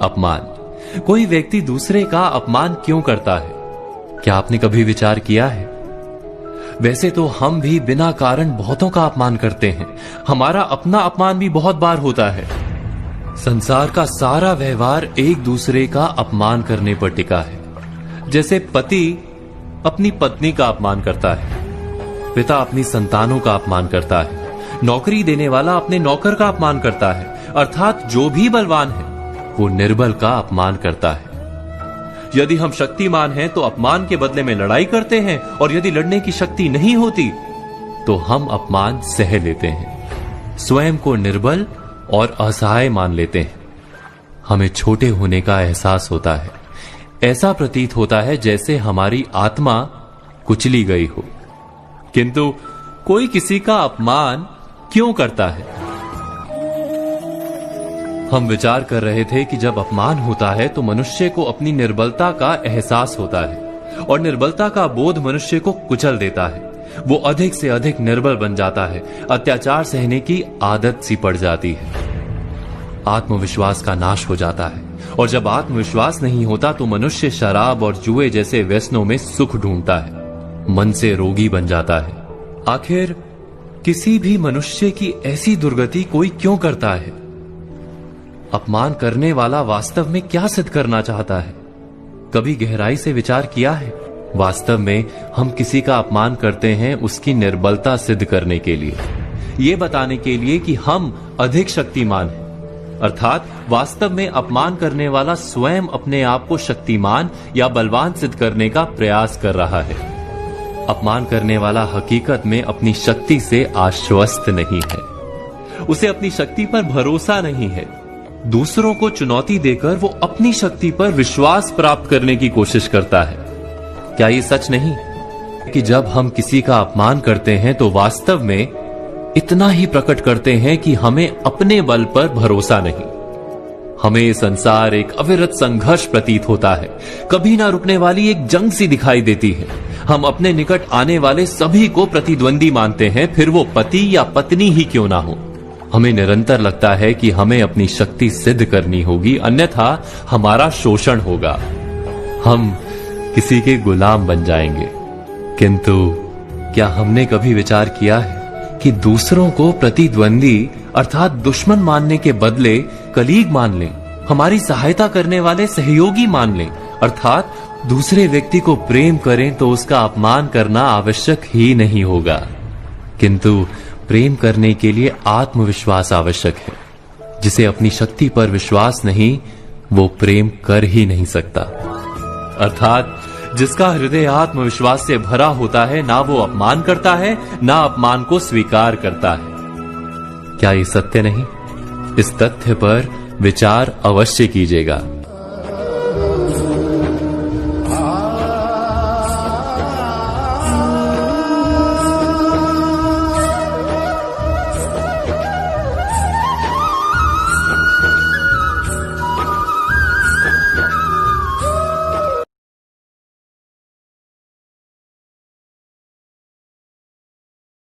अपमान। कोई व्यक्ति दूसरे का अपमान क्यों करता है? क्या आपने कभी विचार किया है? वैसे तो हम भी बिना कारण बहुतों का अपमान करते हैं। हमारा अपना अपमान भी बहुत बार होता है। संसार का सारा व्यवहार एक दूसरे का अपमान करने पर टिका है। जैसे पति अपनी पत्नी का अपमान करता है, पिता अपनी संतानों का अपमान करता है, नौकरी देने वाला अपने नौकर का अपमान करता है, अर्थात जो भी बलवान है वो निर्बल का अपमान करता है। यदि हम शक्तिमान हैं तो अपमान के बदले में लड़ाई करते हैं, और यदि लड़ने की शक्ति नहीं होती तो हम अपमान सह लेते हैं, स्वयं को निर्बल और असहाय मान लेते हैं। हमें छोटे होने का एहसास होता है। ऐसा प्रतीत होता है जैसे हमारी आत्मा कुचली गई हो। किंतु कोई किसी का अपमान क्यों करता है? हम विचार कर रहे थे कि जब अपमान होता है तो मनुष्य को अपनी निर्बलता का एहसास होता है, और निर्बलता का बोध मनुष्य को कुचल देता है। वो अधिक से अधिक निर्बल बन जाता है, अत्याचार सहने की आदत सी पड़ जाती है, आत्मविश्वास का नाश हो जाता है। और जब आत्मविश्वास नहीं होता तो मनुष्य शराब और जुए जैसे व्यसनों में सुख ढूंढता है, मन से रोगी बन जाता है। आखिर किसी भी मनुष्य की ऐसी दुर्गति कोई क्यों करता है? अपमान करने वाला वास्तव में क्या सिद्ध करना चाहता है? कभी गहराई से विचार किया है? वास्तव में हम किसी का अपमान करते हैं उसकी निर्बलता सिद्ध करने के लिए, यह बताने के लिए कि हम अधिक शक्तिमान हैं। अर्थात वास्तव में अपमान करने वाला स्वयं अपने आप को शक्तिमान या बलवान सिद्ध करने का प्रयास कर रहा है। अपमान करने वाला हकीकत में अपनी शक्ति से आश्वस्त नहीं है, उसे अपनी शक्ति पर भरोसा नहीं है। दूसरों को चुनौती देकर वो अपनी शक्ति पर विश्वास प्राप्त करने की कोशिश करता है। क्या ये सच नहीं कि जब हम किसी का अपमान करते हैं तो वास्तव में इतना ही प्रकट करते हैं कि हमें अपने बल पर भरोसा नहीं? हमें ये संसार एक अविरत संघर्ष प्रतीत होता है, कभी ना रुकने वाली एक जंग सी दिखाई देती है। हम अपने निकट आने वाले सभी को प्रतिद्वंदी मानते हैं, फिर वो पति या पत्नी ही क्यों ना हो। हमें निरंतर लगता है कि हमें अपनी शक्ति सिद्ध करनी होगी, अन्यथा हमारा शोषण होगा, हम किसी के गुलाम बन जाएंगे। किंतु क्या हमने कभी विचार किया है कि दूसरों को प्रतिद्वंदी अर्थात दुश्मन मानने के बदले कलीग मान लें, हमारी सहायता करने वाले सहयोगी मान लें, अर्थात दूसरे व्यक्ति को प्रेम करें तो उसका अपमान करना आवश्यक ही नहीं होगा। किंतु प्रेम करने के लिए आत्मविश्वास आवश्यक है। जिसे अपनी शक्ति पर विश्वास नहीं, वो प्रेम कर ही नहीं सकता। अर्थात जिसका हृदय आत्मविश्वास से भरा होता है, ना वो अपमान करता है, ना अपमान को स्वीकार करता है। क्या ये सत्य नहीं? इस तथ्य पर विचार अवश्य कीजिएगा।